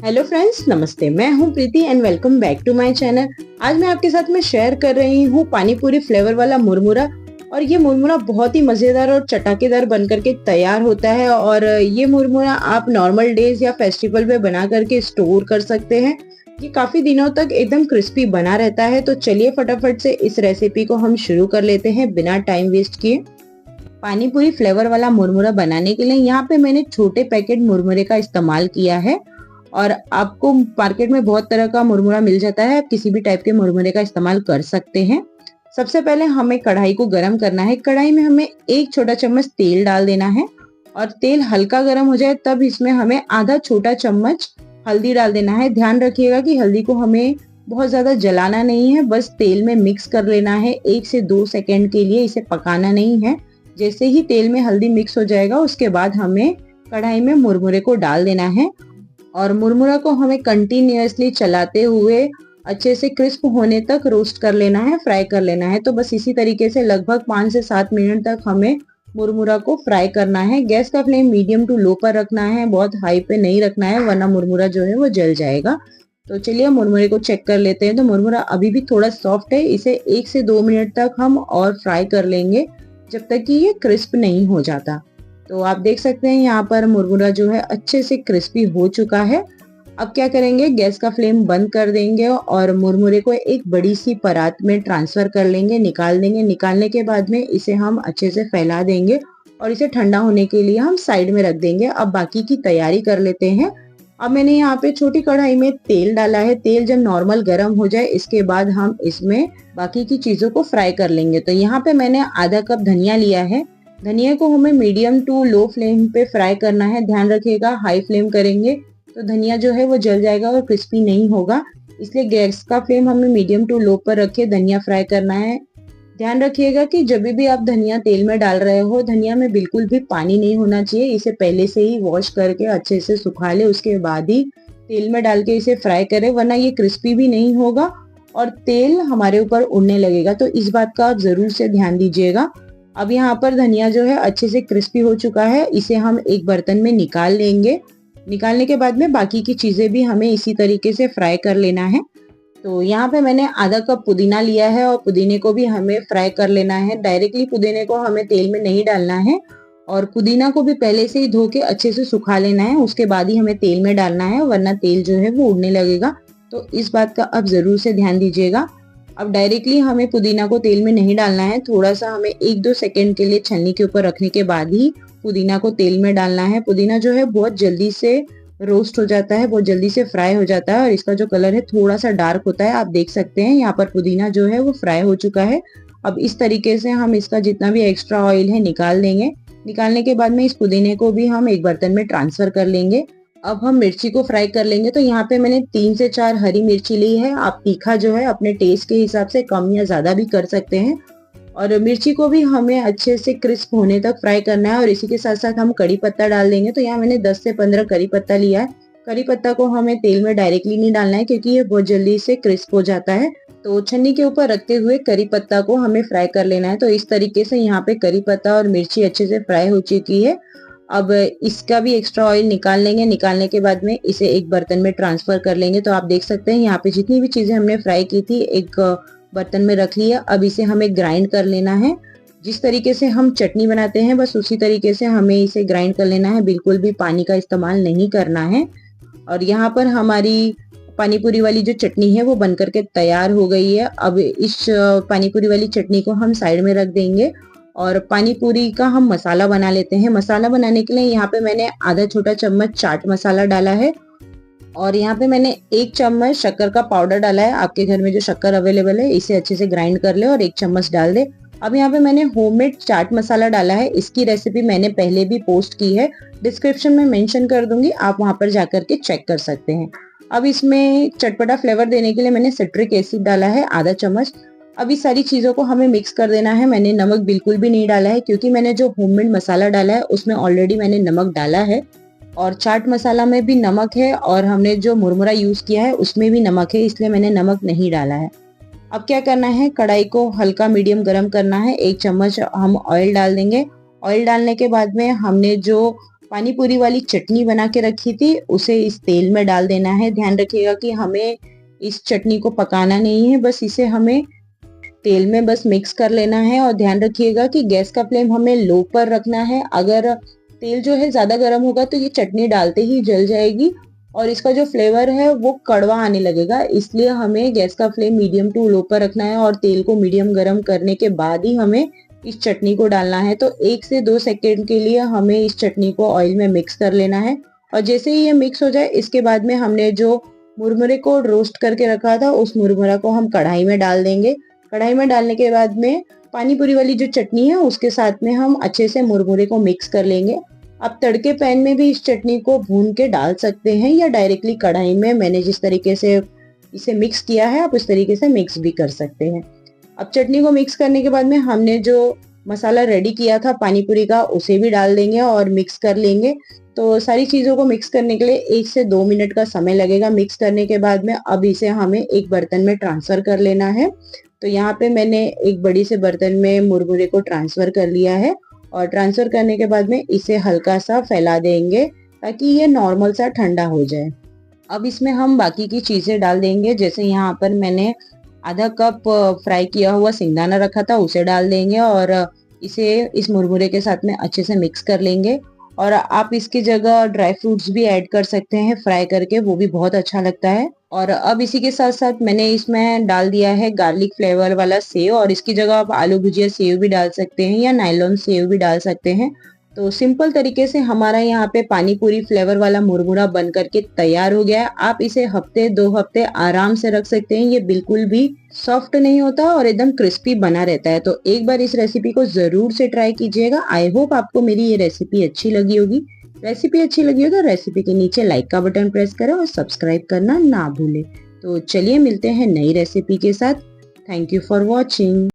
Hello friends, नमस्ते। मैं हूं Preeti and welcome back to my channel. आज मैं आपके साथ में शेयर कर रही हूं पानी पूरी फ्लेवर वाला मुरमुरा। और ये मुरमुरा बहुत ही मजेदार और चटाकेदार बन करके तैयार होता है। और ये मुरमुरा आप नॉर्मल डेज या फेस्टिवल में बना करके स्टोर कर सकते हैं। ये काफी दिनों तक एकदम क्रिस्पी बना रहता है। तो चलिए फटाफट से इस रेसिपी को हम शुरू कर लेते हैं बिना टाइम वेस्ट किए। पानी पूरी फ्लेवर वाला मुरमुरा बनाने के लिए यहाँ पे मैंने छोटे पैकेट मुरमुरे का इस्तेमाल किया है। और आपको मार्केट में बहुत तरह का मुरमुरा मिल जाता है, आप किसी भी टाइप के मुरमुरे का इस्तेमाल कर सकते हैं। सबसे पहले हमें कढ़ाई को गरम करना है। कढ़ाई में हमें एक छोटा चम्मच तेल डाल देना है और तेल हल्का गरम हो जाए तब इसमें हमें आधा छोटा चम्मच हल्दी डाल देना है। ध्यान रखिएगा कि हल्दी को हमें बहुत ज्यादा जलाना नहीं है, बस तेल में मिक्स कर लेना है। 1 से 2 सेकेंड के लिए इसे पकाना नहीं है। जैसे ही तेल में हल्दी मिक्स हो जाएगा उसके बाद हमें कढ़ाई में मुरमुरे को डाल देना है और मुरमुरा को हमें कंटिन्यूअसली चलाते हुए अच्छे से क्रिस्प होने तक रोस्ट कर लेना है, फ्राई कर लेना है। तो बस इसी तरीके से लगभग 5 से 7 मिनट तक हमें मुरमुरा को फ्राई करना है। गैस का फ्लेम मीडियम टू लो पर रखना है, बहुत हाई पे नहीं रखना है वरना मुरमुरा जो है वो जल जाएगा। तो चलिए मुरमुरे को चेक कर लेते हैं। तो मुरमुरा अभी भी थोड़ा सॉफ्ट है, इसे 1 से 2 मिनट तक हम और फ्राई कर लेंगे जब तक कि ये क्रिस्प नहीं हो जाता। तो आप देख सकते हैं यहाँ पर मुरमुरा जो है अच्छे से क्रिस्पी हो चुका है। अब क्या करेंगे, गैस का फ्लेम बंद कर देंगे और मुरमुरे को एक बड़ी सी परात में ट्रांसफर कर लेंगे, निकाल देंगे। निकालने के बाद में इसे हम अच्छे से फैला देंगे और इसे ठंडा होने के लिए हम साइड में रख देंगे। अब बाकी की तैयारी कर लेते हैं। अब मैंने यहाँ पे छोटी कढ़ाई में तेल डाला है। तेल जब नॉर्मल गर्म हो जाए इसके बाद हम इसमें बाकी की चीजों को फ्राई कर लेंगे। तो यहाँ पे मैंने आधा कप धनिया लिया है। धनिया को हमें मीडियम टू लो फ्लेम पे फ्राई करना है। ध्यान रखिएगा, हाई फ्लेम करेंगे तो धनिया जो है वो जल जाएगा और क्रिस्पी नहीं होगा। इसलिए गैस का फ्लेम हमें मीडियम टू लो पर रखे धनिया फ्राई करना है। ध्यान रखिएगा कि जब भी आप धनिया तेल में डाल रहे हो, धनिया में बिल्कुल भी पानी नहीं होना चाहिए। इसे पहले से ही वॉश करके अच्छे से सुखा ले, उसके बाद ही तेल में डाल के इसे फ्राई करें, वरना ये क्रिस्पी भी नहीं होगा और तेल हमारे ऊपर उड़ने लगेगा। तो इस बात का आप जरूर से ध्यान दीजिएगा। अब यहाँ पर धनिया जो है अच्छे से क्रिस्पी हो चुका है, इसे हम एक बर्तन में निकाल लेंगे। निकालने के बाद में बाकी की चीजें भी हमें इसी तरीके से फ्राई कर लेना है। तो यहाँ पे मैंने आधा कप पुदीना लिया है और पुदीने को भी हमें फ्राई कर लेना है। डायरेक्टली पुदीने को हमें तेल में नहीं डालना है और पुदीना को भी पहले से ही धो के अच्छे से सुखा लेना है, उसके बाद ही हमें तेल में डालना है, वरना तेल जो है वो उड़ने लगेगा। तो इस बात का अब जरूर से ध्यान दीजिएगा। अब डायरेक्टली हमें पुदीना को तेल में नहीं डालना है, थोड़ा सा हमें 1-2 सेकेंड के लिए छन्नी के ऊपर रखने के बाद ही पुदीना को तेल में डालना है। पुदीना जो है बहुत जल्दी से रोस्ट हो जाता है, बहुत जल्दी से फ्राई हो जाता है और इसका जो कलर है थोड़ा सा डार्क होता है। आप देख सकते हैं यहाँ पर पुदीना जो है वो फ्राई हो चुका है। अब इस तरीके से हम इसका जितना भी एक्स्ट्रा ऑयल है निकाल देंगे। निकालने के बाद में इस पुदीने को भी हम एक बर्तन में ट्रांसफर कर लेंगे। अब हम मिर्ची को फ्राई कर लेंगे। तो यहाँ पे मैंने 3 से 4 हरी मिर्ची ली है। आप तीखा जो है अपने टेस्ट के हिसाब से कम या ज्यादा भी कर सकते हैं। और मिर्ची को भी हमें अच्छे से क्रिस्प होने तक फ्राई करना है और इसी के साथ साथ हम कड़ी पत्ता डाल देंगे। तो यहाँ मैंने 10 से 15 कड़ी पत्ता लिया है। कड़ी पत्ता को हमें तेल में डायरेक्टली नहीं डालना है क्योंकि ये बहुत जल्दी से क्रिस्प हो जाता है। तो छन्नी के ऊपर रखते हुए करी पत्ता को हमें फ्राई कर लेना है। तो इस तरीके से यहाँ पे करी पत्ता और मिर्ची अच्छे से फ्राई हो चुकी है। अब इसका भी एक्स्ट्रा ऑयल निकाल लेंगे। निकालने के बाद में इसे एक बर्तन में ट्रांसफर कर लेंगे। तो आप देख सकते हैं यहाँ पे जितनी भी चीजें हमने फ्राई की थी एक बर्तन में रख लिया। अब इसे हमें ग्राइंड कर लेना है। जिस तरीके से हम चटनी बनाते हैं बस उसी तरीके से हमें इसे ग्राइंड कर लेना है, बिल्कुल भी पानी का इस्तेमाल नहीं करना है। और यहाँ पर हमारी पानीपुरी वाली जो चटनी है वो बन करके तैयार हो गई है। अब इस पानीपुरी वाली चटनी को हम साइड में रख देंगे और पानीपुरी का हम मसाला बना लेते हैं। मसाला बनाने के लिए यहाँ पे मैंने आधा छोटा चम्मच चाट मसाला डाला है और यहाँ पे मैंने 1 चम्मच शक्कर का पाउडर डाला है। आपके घर में जो शक्कर अवेलेबल है इसे अच्छे से ग्राइंड कर ले और 1 चम्मच डाल दे। अब यहाँ पे मैंने होममेड चाट मसाला डाला है। इसकी रेसिपी मैंने पहले भी पोस्ट की है, डिस्क्रिप्शन में मेंशन कर दूंगी, आप वहां पर जाकर के चेक कर सकते हैं। अब इसमें चटपटा फ्लेवर देने के लिए मैंने सिट्रिक एसिड डाला है आधा चम्मच। अब इस सारी चीजों को हमें मिक्स कर देना है। मैंने नमक बिल्कुल भी नहीं डाला है क्योंकि मैंने जो होममेड मसाला डाला है उसमें ऑलरेडी मैंने नमक डाला है और चाट मसाला में भी नमक है और हमने जो मुरमुरा यूज किया है उसमें भी नमक है, इसलिए मैंने नमक नहीं डाला है। अब क्या करना है, कढ़ाई को हल्का मीडियम गरम करना है। 1 चम्मच हम ऑयल डाल देंगे। ऑयल डालने के बाद में हमने जो पानी पूरी वाली चटनी बना के रखी थी, उसे इस तेल में डाल देना है। ध्यान रखिएगा कि हमें इस चटनी को पकाना नहीं है, बस इसे हमें तेल में बस मिक्स कर लेना है। और ध्यान रखिएगा कि गैस का फ्लेम हमें लो पर रखना है। अगर तेल जो है ज्यादा गर्म होगा तो ये चटनी डालते ही जल जाएगी और इसका जो फ्लेवर है वो कड़वा आने लगेगा। इसलिए हमें गैस का फ्लेम मीडियम टू लो पर रखना है और तेल को मीडियम गर्म करने के बाद ही हमें इस चटनी को डालना है। तो 1 से 2 सेकेंड के लिए हमें इस चटनी को ऑयल में मिक्स कर लेना है। और जैसे ही ये मिक्स हो जाए, इसके बाद में हमने जो मुरमुरे को रोस्ट करके रखा था उस मुरमुरा को हम कढ़ाई में डाल देंगे। कढ़ाई में डालने के बाद में पानी पूरी वाली जो चटनी है उसके साथ में हम अच्छे से मुरमुरे को मिक्स कर लेंगे। आप तड़के पैन में भी इस चटनी को भून के डाल सकते हैं या डायरेक्टली कढ़ाई में मैंने जिस तरीके से इसे मिक्स किया है आप उस तरीके से मिक्स भी कर सकते हैं। अब चटनी को मिक्स करने के बाद में हमने जो मसाला रेडी किया था पानी पूरी का उसे भी डाल देंगे और मिक्स कर लेंगे। तो सारी चीजों को मिक्स करने के लिए 1 से 2 मिनट का समय लगेगा। मिक्स करने के बाद में अब इसे हमें एक बर्तन में ट्रांसफर कर लेना है। तो यहाँ पे मैंने एक बड़ी से बर्तन में मुरमुरे को ट्रांसफर कर लिया है और ट्रांसफर करने के बाद में इसे हल्का सा फैला देंगे ताकि ये नॉर्मल सा ठंडा हो जाए। अब इसमें हम बाकी की चीजें डाल देंगे। जैसे यहाँ पर मैंने आधा कप फ्राई किया हुआ सिंगदाना रखा था उसे डाल देंगे और इसे इस मुरमुरे के साथ में अच्छे से मिक्स कर लेंगे। और आप इसकी जगह ड्राई फ्रूट्स भी ऐड कर सकते हैं फ्राई करके, वो भी बहुत अच्छा लगता है। और अब इसी के साथ साथ मैंने इसमें डाल दिया है गार्लिक फ्लेवर वाला सेव और इसकी जगह आप आलू भुजिया सेव भी डाल सकते हैं या नायलॉन सेव भी डाल सकते हैं। तो सिंपल तरीके से हमारा यहाँ पे पानी पूरी फ्लेवर वाला मुरमुरा बन करके तैयार हो गया है। आप इसे हफ्ते 2 हफ्ते आराम से रख सकते हैं, ये बिल्कुल भी सॉफ्ट नहीं होता और एकदम क्रिस्पी बना रहता है। तो एक बार इस रेसिपी को जरूर से ट्राई कीजिएगा। आई होप आपको मेरी ये रेसिपी अच्छी लगी होगी। रेसिपी अच्छी लगी हो तो रेसिपी के नीचे लाइक का बटन प्रेस करें और सब्सक्राइब करना ना भूलें। तो चलिए मिलते हैं नई रेसिपी के साथ। Thank you for watching.